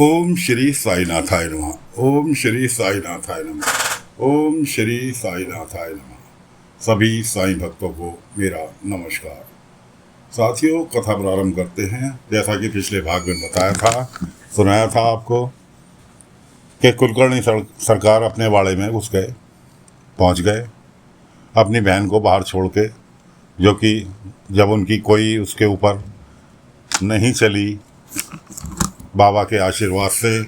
ओम श्री साईनाथाय नमः। ओम श्री साईनाथाय नमः। ओम श्री साईनाथाय नमः। सभी साईं भक्तों को मेरा नमस्कार। साथियों, कथा प्रारंभ करते हैं। जैसा कि पिछले भाग में बताया था, सुनाया था आपको कि कुलकर्णी सरकार अपने वाड़े में घुस गए, पहुंच गए, अपनी बहन को बाहर छोड़ के, जो कि जब उनकी कोई उसके ऊपर नहीं चली, बाबा के आशीर्वाद से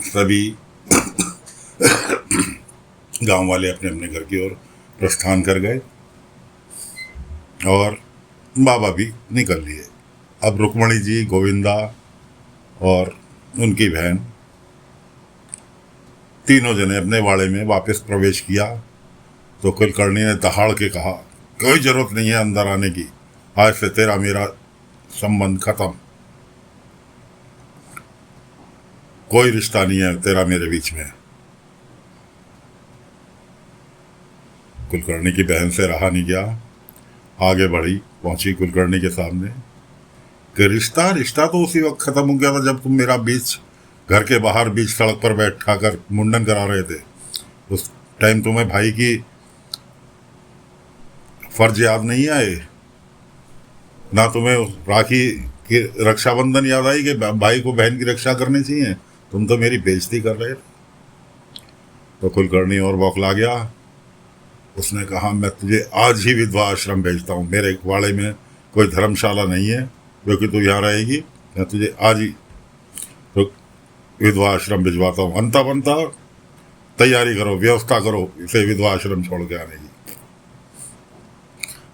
सभी गांव वाले अपने अपने घर की ओर प्रस्थान कर गए और बाबा भी निकल लिए। अब रुक्मणी जी, गोविंदा और उनकी बहन तीनों जने अपने वाड़े में वापस प्रवेश किया तो कुलकर्णी ने दहाड़ के कहा, कोई जरूरत नहीं है अंदर आने की, आज से तेरा मेरा संबंध खत्म, कोई रिश्ता नहीं है तेरा मेरे बीच में। कुलकर्णी की बहन से रहा नहीं गया, आगे बढ़ी, पहुंची कुलकर्णी के सामने कि रिश्ता रिश्ता तो उसी वक्त खत्म हो गया था जब तुम मेरा बीच घर के बाहर बीच सड़क पर बैठा कर मुंडन करा रहे थे। उस टाइम तुम्हें भाई की फर्ज याद नहीं आए, ना तुम्हें राखी की रक्षाबंधन याद आई कि भाई को बहन की रक्षा करनी चाहिए, तुम तो मेरी बेइज्जती कर रहे थे। तो कुलकर्णी और बौखला गया। उसने कहा, मैं तुझे आज ही विधवा आश्रम भेजता हूँ, मेरे वाड़े में कोई धर्मशाला नहीं है जो कि तू यहाँ रहेगी, मैं तुझे आज ही तो विधवा आश्रम भिजवाता हूँ। अंता बनता तैयारी करो, व्यवस्था करो इसे विधवा आश्रम छोड़ के आने की।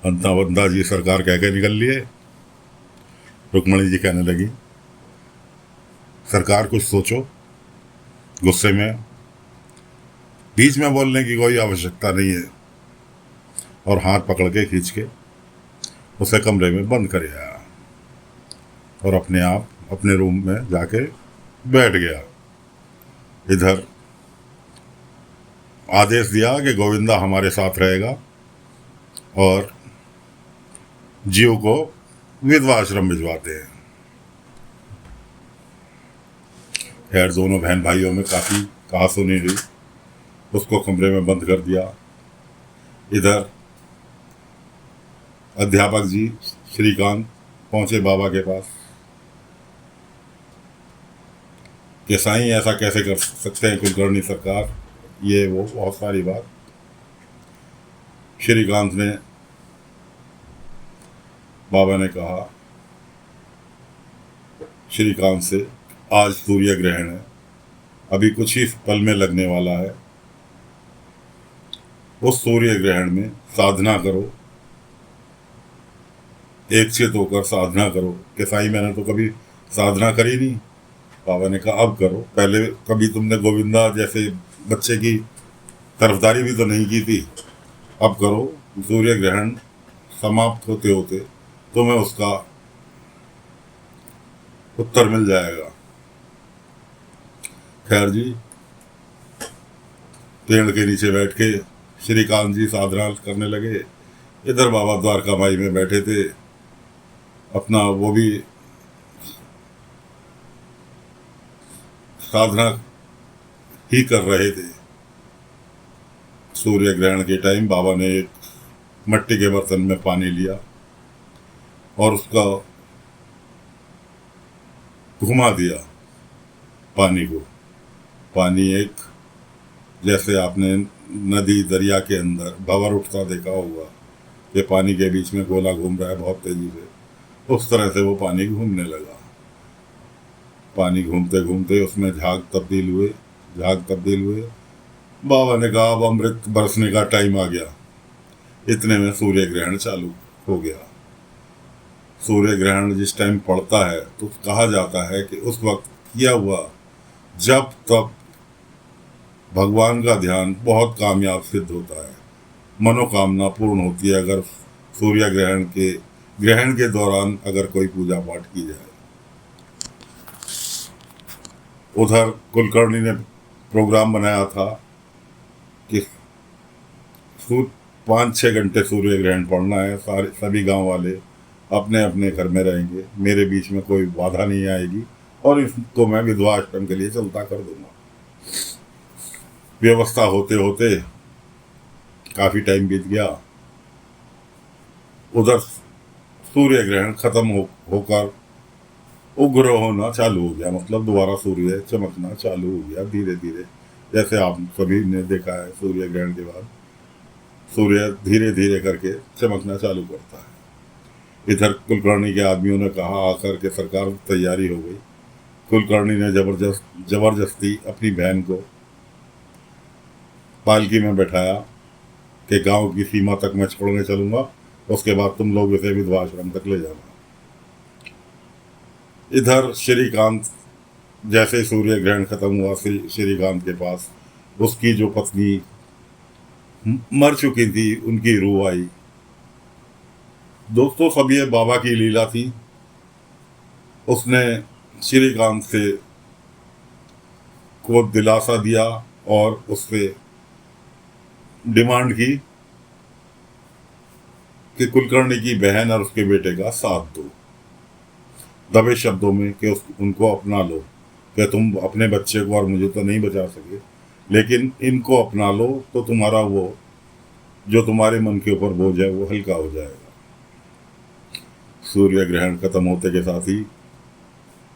अंता बंदा जी सरकार कह के निकल लिए। रुक्मणी जी कहने लगी, सरकार कुछ सोचो, गुस्से में बीच में बोलने की कोई आवश्यकता नहीं है, और हाथ पकड़ के खींच के उसे कमरे में बंद कर आया और अपने आप अपने रूम में जाके बैठ गया। इधर आदेश दिया कि गोविंदा हमारे साथ रहेगा और जीव को विधवा आश्रम भिजवाते हैं। खैर, दोनों बहन भाइयों में काफी कहासुनी हुई, उसको कमरे में बंद कर दिया। इधर अध्यापक जी श्रीकांत पहुंचे बाबा के पास कि साईं ऐसा कैसे कर सकते हैं कुलकर्णी सरकार, ये वो बहुत सारी बात। श्रीकांत ने, बाबा ने कहा श्रीकांत से, आज सूर्य ग्रहण है, अभी कुछ ही पल में लगने वाला है, उस सूर्य ग्रहण में साधना करो, एकचित होकर साधना करो। कि साईं मैंने तो कभी साधना करी नहीं। बाबा ने कहा, अब करो, पहले कभी तुमने गोविंदा जैसे बच्चे की तरफदारी भी तो नहीं की थी, अब करो। सूर्य ग्रहण समाप्त होते होते तुम्हें उसका उत्तर मिल जाएगा। खैर जी, पेड़ के नीचे बैठ के श्रीकांत जी साधना करने लगे। इधर बाबा द्वारका माई में बैठे थे, अपना वो भी साधना ही कर रहे थे। सूर्य ग्रहण के टाइम बाबा ने एक मिट्टी के बर्तन में पानी लिया और उसका घुमा दिया पानी को। पानी एक, जैसे आपने नदी दरिया के अंदर भंवर उठता देखा होगा, ये पानी के बीच में गोला घूम रहा है बहुत तेजी से, उस तरह से वो पानी घूमने लगा। पानी घूमते घूमते उसमें झाग तब्दील हुए। बाबा ने कहा, अब अमृत बरसने का टाइम आ गया। इतने में सूर्य ग्रहण चालू हो गया। सूर्य ग्रहण जिस टाइम पड़ता है तो कहा जाता है कि उस वक्त किया हुआ जब तब भगवान का ध्यान बहुत कामयाब सिद्ध होता है, मनोकामना पूर्ण होती है अगर सूर्य ग्रहण के दौरान अगर कोई पूजा पाठ की जाए। उधर कुलकर्णी ने प्रोग्राम बनाया था कि 5-6 घंटे सूर्य ग्रहण पड़ना है, सभी गांव वाले अपने अपने घर में रहेंगे, मेरे बीच में कोई बाधा नहीं आएगी और इसको मैं विधवा आश्रम के लिए चलता कर दूंगा। व्यवस्था होते होते काफ़ी टाइम बीत गया। उधर सूर्य ग्रहण खत्म होकर उग्र होना चालू हो गया, मतलब दोबारा सूर्य चमकना चालू हो गया धीरे धीरे। जैसे आप सभी ने देखा है, सूर्य ग्रहण के बाद सूर्य धीरे धीरे करके चमकना चालू करता है। इधर कुलकर्णी के आदमियों ने कहा आकर के सरकार तैयारी हो गई। कुलकर्णी ने जबरदस्ती अपनी बहन को पालकी में बैठाया कि गांव की सीमा तक मैं छोड़ने चलूंगा, उसके बाद तुम लोग इसे विधवा आश्रम तक ले जाना। इधर श्रीकांत, जैसे सूर्य ग्रहण खत्म हुआ, श्रीकांत के पास उसकी जो पत्नी मर चुकी थी उनकी रूह आई। दोस्तों, सब ये बाबा की लीला थी। उसने श्रीकांत से को दिलासा दिया और उससे डिमांड की कि कुलकर्णी की बहन और उसके बेटे का साथ दो, दबे शब्दों में, कि उनको अपना लो, कि तुम अपने बच्चे को और मुझे तो नहीं बचा सके, लेकिन इनको अपना लो तो तुम्हारा वो जो तुम्हारे मन के ऊपर बोझ है वो हल्का हो जाएगा। सूर्य ग्रहण खत्म होते के साथ ही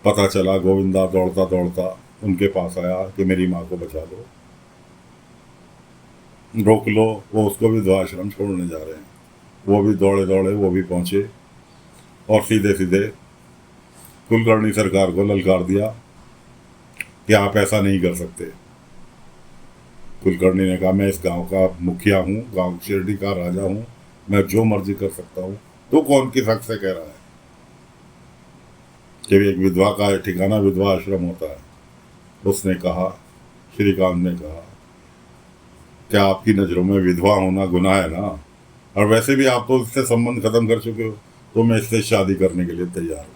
पता चला, गोविंदा दौड़ता दौड़ता उनके पास आया कि मेरी माँ को बचा लो, रोक लो, वो उसको भी विधवा आश्रम छोड़ने जा रहे हैं। वो भी दौड़े दौड़े वो भी पहुंचे और सीधे सीधे कुलकर्णी सरकार को ललकार दिया कि आप ऐसा नहीं कर सकते। कुलकर्णी ने कहा, मैं इस गांव का मुखिया हूँ, गांव शिरडी का राजा हूँ, मैं जो मर्जी कर सकता हूँ। तो कौन किस हक से कह रहा है कि एक विधवा का ठिकाना विधवा आश्रम होता है? उसने कहा, श्रीकांत ने कहा, क्या आपकी नज़रों में विधवा होना गुनाह है ना? और वैसे भी आप तो इससे संबंध खत्म कर चुके हो, तो मैं इससे शादी करने के लिए तैयार हूँ।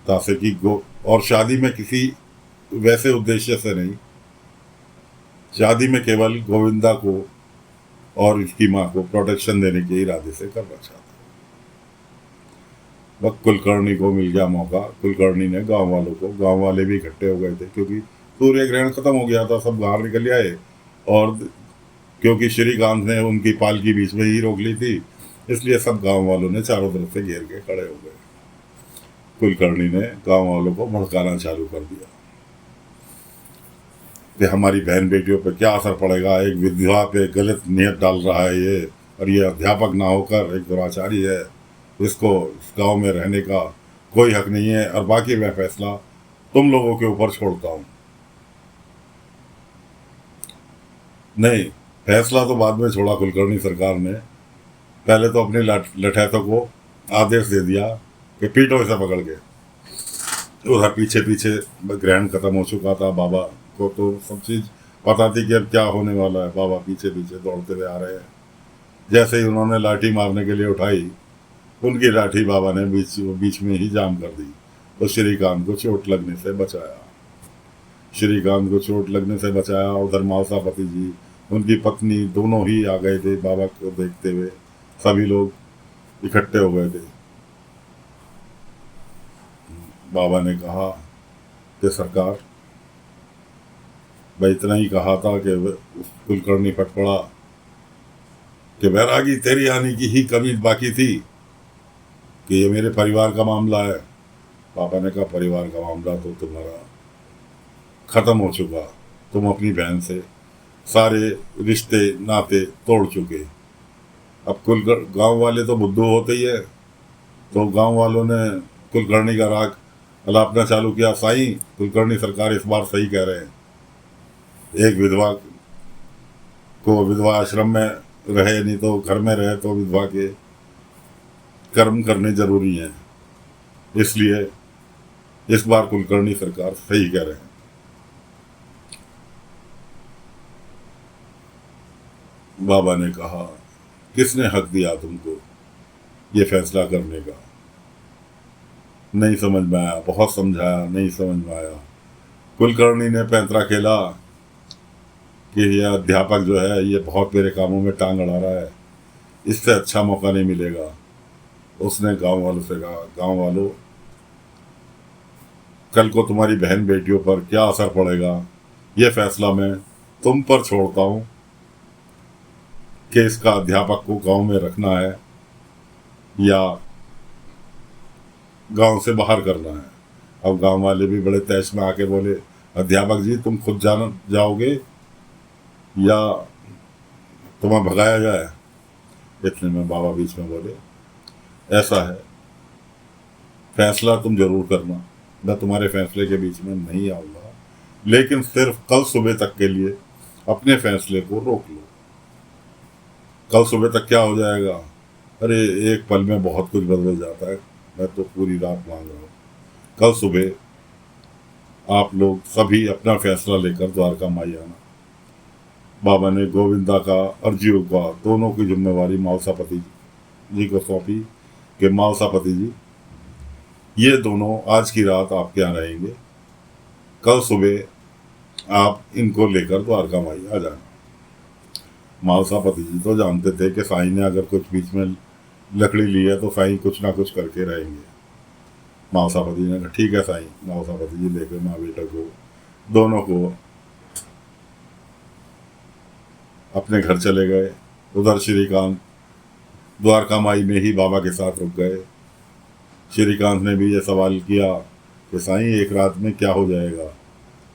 तासे की और शादी में किसी वैसे उद्देश्य से नहीं, शादी में केवल गोविंदा को और इसकी माँ को प्रोटेक्शन देने के इरादे से करना चाहता। वक्त कुलकर्णी को मिल गया मौका। कुलकर्णी ने गांव वाले भी इकट्ठे हो गए थे, क्योंकि सूर्य ग्रहण खत्म हो गया था, सब बाहर निकल आए। और क्योंकि श्रीकांत ने उनकी पालकी बीच में ही रोक ली थी, इसलिए सब गांव वालों ने चारों तरफ से घेर के खड़े हो गए। कुलकर्णी ने गांव वालों को भड़काना चालू कर दिया कि हमारी बहन बेटियों पे क्या असर पड़ेगा, एक विधवा पे गलत नियत डाल रहा है ये, और ये अध्यापक ना होकर एक दुराचारी है, इसको इस गाँव में रहने का कोई हक नहीं है, और बाकी मैं फैसला तुम लोगों के ऊपर छोड़ता हूँ। नहीं, फैसला तो बाद में छोड़ा कुलकर्णी सरकार ने। पहले तो अपने लठैतों को आदेश दे दिया कि पीटो इसे पकड़ के। उधर पीछे पीछे ग्रहण खत्म हो चुका था, बाबा को तो सब चीज़ पता थी कि अब क्या होने वाला है। बाबा पीछे पीछे दौड़ते हुए आ रहे हैं। जैसे ही उन्होंने लाठी मारने के लिए उठाई, उनकी लाठी बाबा ने बीच में ही जाम कर दी, तो श्रीकांत को चोट लगने से बचाया। श्रीकांत को चोट लगने से बचाया। उधर मावसापति जी, उनकी पत्नी, दोनों ही आ गए थे बाबा को देखते हुए। सभी लोग इकट्ठे हो गए थे। बाबा ने कहा कि सरकार, मैं इतना ही कहा था कि कुलकर्णी फट पड़ा कि बैरागी तेरी आने की ही कमी बाकी थी कि ये मेरे परिवार का मामला है। पापा ने कहा, परिवार का मामला तो तुम्हारा खत्म हो चुका, तुम अपनी बहन से सारे रिश्ते नाते तोड़ चुके। अब गांव वाले तो बुद्धू होते ही है, तो गांव वालों ने कुलकर्णी का राग अलापना चालू किया। साईं, कुलकर्णी सरकार इस बार सही कह रहे हैं, एक विधवा को विधवा आश्रम में रहे, नहीं तो घर में रहे तो विधवा के कर्म करने जरूरी हैं, इसलिए इस बार कुलकर्णी सरकार सही कह रहे हैं। बाबा ने कहा, किसने हक दिया तुमको ये फैसला करने का? नहीं समझ में आया, बहुत समझाया, नहीं समझ में आया। कुलकर्णी ने पैंतरा खेला कि यह अध्यापक जो है ये बहुत मेरे कामों में टांग अड़ा रहा है, इससे अच्छा मौका नहीं मिलेगा। उसने गांव वालों से कहा, गांव वालों, कल को तुम्हारी बहन बेटियों पर क्या असर पड़ेगा, ये फैसला मैं तुम पर छोड़ता हूँ कि इसका अध्यापक को गांव में रखना है या गांव से बाहर करना है। अब गांव वाले भी बड़े तैश में आके बोले, अध्यापक जी तुम खुद जाओगे या तुम्हें भगाया जाए। इतने में बाबा बीच में बोले, ऐसा है, फैसला तुम जरूर करना, मैं तुम्हारे फैसले के बीच में नहीं आऊँगा, लेकिन सिर्फ कल सुबह तक के लिए अपने फैसले को रोक लो। कल सुबह तक क्या हो जाएगा? अरे एक पल में बहुत कुछ बदल जाता है, मैं तो पूरी रात मांग रहा हूँ। कल सुबह आप लोग सभी अपना फैसला लेकर द्वारका माई आना। बाबा ने गोविंदा का और जीव का दोनों की जिम्मेवारी मालसापति जी को सौंपी कि मालसापति जी ये दोनों आज की रात आपके यहाँ रहेंगे, कल सुबह आप इनको लेकर द्वारका माई आ जाना। मालसापति जी तो जानते थे कि साईं ने अगर कुछ बीच में लकड़ी ली है तो साईं कुछ ना कुछ करके रहेंगे। मालसापति जी ने कहा ठीक है साईं। मालसापति जी लेकर माँ बेटा को दोनों को अपने घर चले गए। उधर श्रीकांत द्वारका माई में ही बाबा के साथ रुक गए। श्रीकांत ने भी ये सवाल किया कि साईं एक रात में क्या हो जाएगा,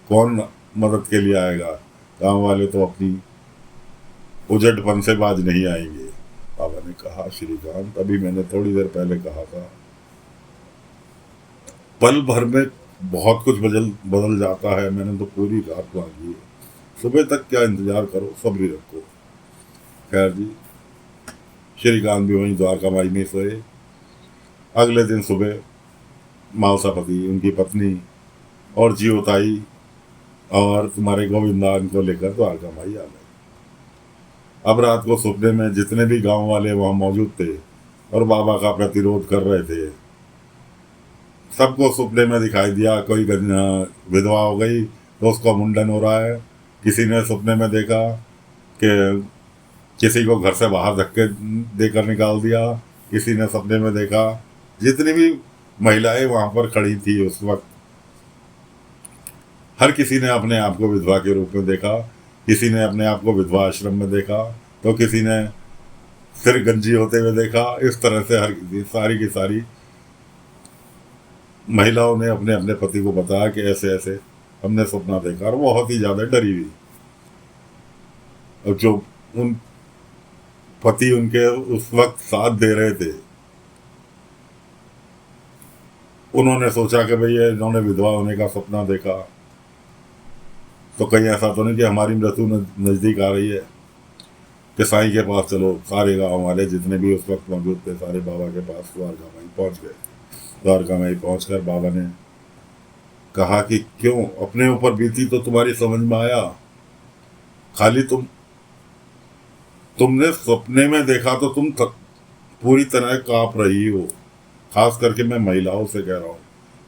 कौन मदद के लिए आएगा, गांव वाले तो अपनी उजड़पन से बाज नहीं आएंगे। बाबा ने कहा श्रीकांत अभी मैंने थोड़ी देर पहले कहा था, पल भर में बहुत कुछ बदल जाता है, मैंने तो पूरी रात मांगी है, सुबह तक क्या इंतजार करो, सब्री रखो। खैर जी, श्रीकांत भी वहीं द्वारका माई में सोए। अगले दिन सुबह मालसापति, उनकी पत्नी और जीवताई और तुम्हारे गोविंदा इनको लेकर द्वारका माई आ गए। अब रात को सपने में जितने भी गांव वाले वहां मौजूद थे और बाबा का प्रतिरोध कर रहे थे, सबको सपने में दिखाई दिया। कोई विधवा हो गई तो उसका मुंडन हो रहा है, किसी ने सपने में देखा कि किसी को घर से बाहर धक्के देकर निकाल दिया, किसी ने सपने में देखा, जितनी भी महिलाएं वहां पर खड़ी थी उस वक्त, हर किसी ने अपने आप को विधवा के रूप में देखा। किसी ने अपने आप को विधवा आश्रम में देखा तो किसी ने सिर गंजी होते हुए देखा। इस तरह से हर सारी की सारी महिलाओं ने अपने अपने पति को बताया कि ऐसे ऐसे हमने सपना देखा, और बहुत ही ज्यादा डरी हुई। और जो उन पति उनके उस वक्त साथ दे रहे थे, उन्होंने सोचा कि भाई इन्होंने विधवा होने का सपना देखा तो कहीं ऐसा तो नहीं कि हमारी मृत्यु नजदीक आ रही है, कि साईं के पास चलो। सारे गांव वाले जितने भी उस वक्त मौजूद थे सारे बाबा के पास द्वारका माई पहुंच गए। द्वारका माई पहुंचकर बाबा ने कहा कि क्यों, अपने ऊपर बीती तो तुम्हारी समझ में आया, खाली तुमने सपने में देखा तो तुम पूरी तरह कांप रही हो। खास करके मैं महिलाओं से कह रहा हूं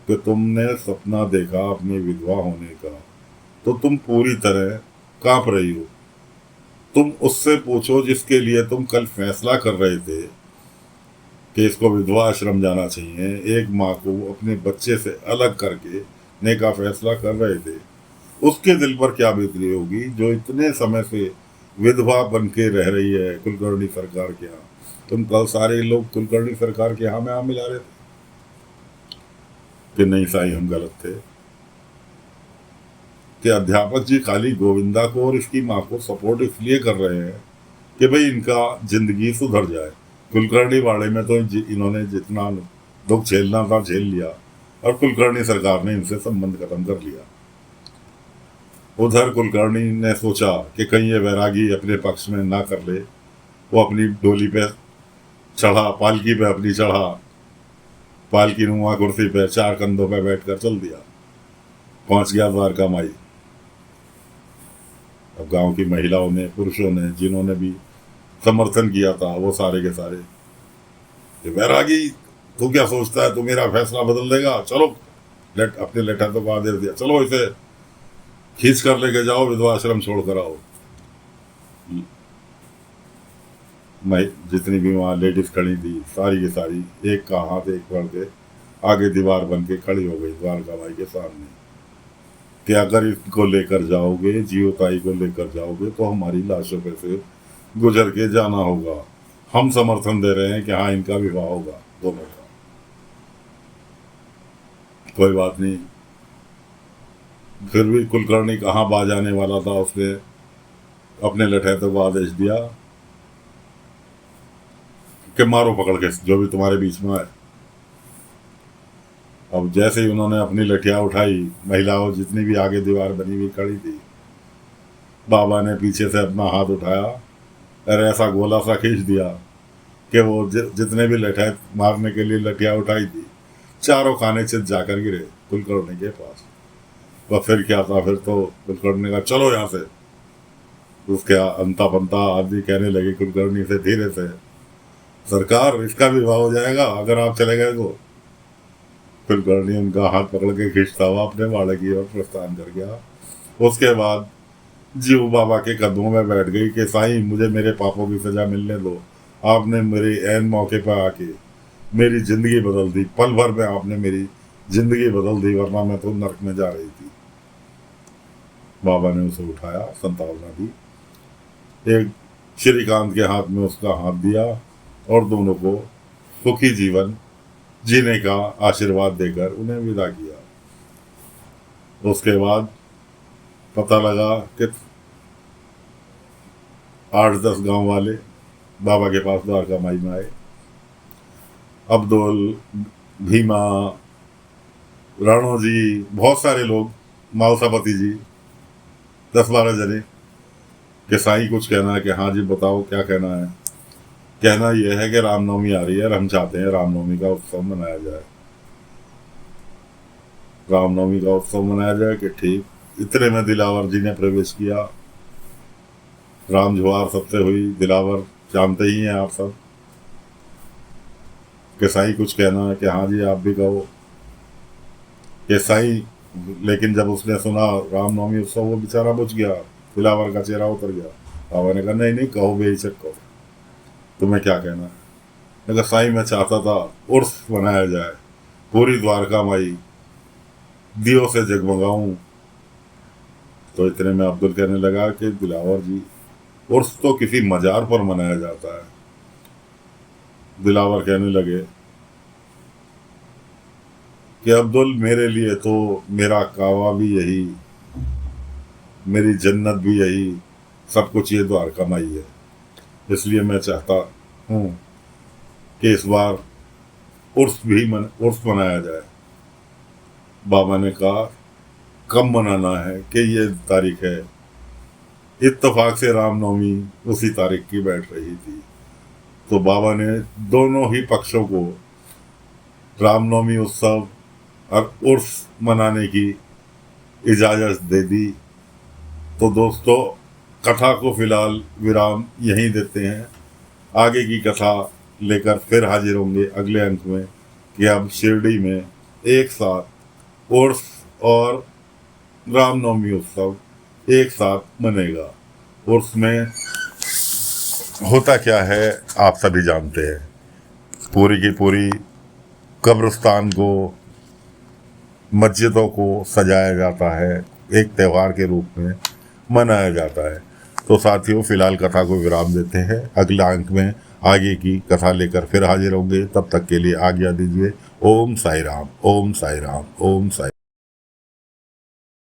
कि तुमने सपना देखा अपने विधवा होने का तो तुम पूरी तरह कांप रही हो। तुम उससे पूछो जिसके लिए तुम कल फैसला कर रहे थे कि इसको विधवा आश्रम जाना चाहिए, एक माँ को अपने बच्चे से अलग करके ने का फैसला कर रहे थे, उसके दिल पर क्या बीत रही होगी जो इतने समय से विधवा बन के रह रही है कुलकर्णी सरकार के यहाँ। तुम कल सारे लोग कुलकर्णी सरकार के यहाँ में आ मिला रहे थे कि नहीं साईं हम गलत थे, कि अध्यापक जी खाली गोविंदा को और इसकी माँ को सपोर्ट इसलिए कर रहे हैं कि भाई इनका जिंदगी सुधर जाए। कुलकर्णी वाड़े में तो इन्होंने जितना दुख झेलना था झेल लिया और कुलकर्णी सरकार ने इनसे संबंध खत्म कर लिया। उधर कुलकर्णी ने सोचा कि कहीं ये वैरागी अपने पक्ष में ना कर ले, वो अपनी डोली पे चढ़ा, पालकी पे अपनी चढ़ा, पालकी नुमा कुर्सी पे 4 कंधों पे बैठकर चल दिया, पहुंच गया द्वारका माई। अब गांव की महिलाओं ने, पुरुषों ने, जिन्होंने भी समर्थन किया था, वो सारे के सारे, वैरागी तू क्या सोचता है, तू मेरा फैसला बदल देगा, चलो अपने लेटर तो आदेश दिया, चलो इसे खींच कर लेके जाओ, विधवा आश्रम छोड़ कर आओ। मैं जितनी भी वहाँ लेडीज खड़ी थी सारी की सारी एक का हाथ एक पकड़ के आगे दीवार बन के खड़ी हो गई द्वारका माई के सामने कि अगर इसको लेकर जाओगे, जीवताई को लेकर जाओगे, तो हमारी लाशों पे से गुजर के जाना होगा। हम समर्थन दे रहे हैं कि हाँ, इनका विवाह होगा दोनों का। कोई बात नहीं। फिर भी कुलकर्णी कहाँ बाज आने वाला था, उसने अपने लठैतों को आदेश दिया कि मारो पकड़ के जो भी तुम्हारे बीच में है। अब जैसे ही उन्होंने अपनी लठिया उठाई, महिलाओं जितनी भी आगे दीवार बनी हुई खड़ी थी, बाबा ने पीछे से अपना हाथ उठाया और ऐसा गोला सा खींच दिया कि वो जितने भी लठैत मारने के लिए लठिया उठाई थी, चारों खाने चित जाकर गिरे कुलकर्णी के पास। वह फिर क्या था, फिर तो कुलकर्णी का चलो यहाँ से। उसके अंता पंता आदि कहने लगे कुलकर्णी से धीरे से, सरकार इसका विवाह हो जाएगा अगर आप चले गए तो। कुलकर्णी उनका हाथ पकड़ के खींचता हुआ अपने वाड़े की ओर प्रस्थान कर गया। उसके बाद जीव बाबा के कदमों में बैठ गई कि साईं, मुझे मेरे पापों की सजा मिलने दो। आपने मेरे ऐन मौके पर आके मेरी जिंदगी बदल दी, पल भर में आपने मेरी जिंदगी बदल दी, वरना मैं तो नरक में जा रही थी। बाबा ने उसे उठाया, संतावना दी, एक श्रीकांत के हाथ में उसका हाथ दिया और दोनों को सुखी जीवन जीने का आशीर्वाद देकर उन्हें विदा किया। उसके बाद पता लगा कि 8-10 गांव वाले बाबा के पास द्वारका माई में आए। अब्दुल, भीमा, राणो जी, बहुत सारे लोग, मालसापति जी, 10-12 जने कि साईं कुछ कहना है। कि हाँ जी बताओ क्या कहना है। कहना यह है कि रामनवमी आ रही है और हम चाहते हैं रामनवमी का उत्सव मनाया जाए। रामनवमी का उत्सव मनाया जाए कि ठीक। इतने में दिलावर जी ने प्रवेश किया। राम जुहार सबसे हुई। दिलावर जानते ही हैं आप सब कि साईं कुछ कहना है। कि हाँ जी आप भी कहो। कि साईं, लेकिन जब उसने सुना रामनवमी उत्सव, वो बेचारा बुझ गया, दिलावर का चेहरा उतर गया। बाबा ने कहा नहीं नहीं कहो, बेहिचक कहो, तुम्हें क्या कहना है। मैं कहा साईं मैं चाहता था उर्स मनाया जाए, पूरी द्वारका माई दियों से जगमगाऊं। तो इतने में अब्दुल कहने लगा कि दिलावर जी, उर्स तो किसी मजार पर मनाया जाता है। दिलावर कहने लगे कि अब्दुल, मेरे लिए तो मेरा कावा भी यही, मेरी जन्नत भी यही, सब कुछ ये द्वारका माई है। इसलिए मैं चाहता हूँ कि इस बार उर्स मनाया जाए। बाबा ने कहा कब मनाना है। कि ये तारीख है। इत्तेफाक से रामनवमी उसी तारीख की बैठ रही थी। तो बाबा ने दोनों ही पक्षों को रामनवमी उत्सव और उर्स मनाने की इजाज़त दे दी। तो दोस्तों, कथा को फिलहाल विराम यहीं देते हैं। आगे की कथा लेकर फिर हाजिर होंगे अगले अंक में कि अब शिरडी में एक साथ उर्स और रामनवमी उत्सव एक साथ मनेगा। उर्स में होता क्या है आप सभी जानते हैं। पूरी की पूरी कब्रिस्तान को, मस्जिदों को सजाया जाता है, एक त्यौहार के रूप में मनाया जाता है। तो साथियों, फिलहाल कथा को विराम देते हैं। अगला अंक में आगे की कथा लेकर फिर हाजिर होंगे। तब तक के लिए आज्ञा दीजिए। ओम साई राम, ओम साई राम, ओम साई।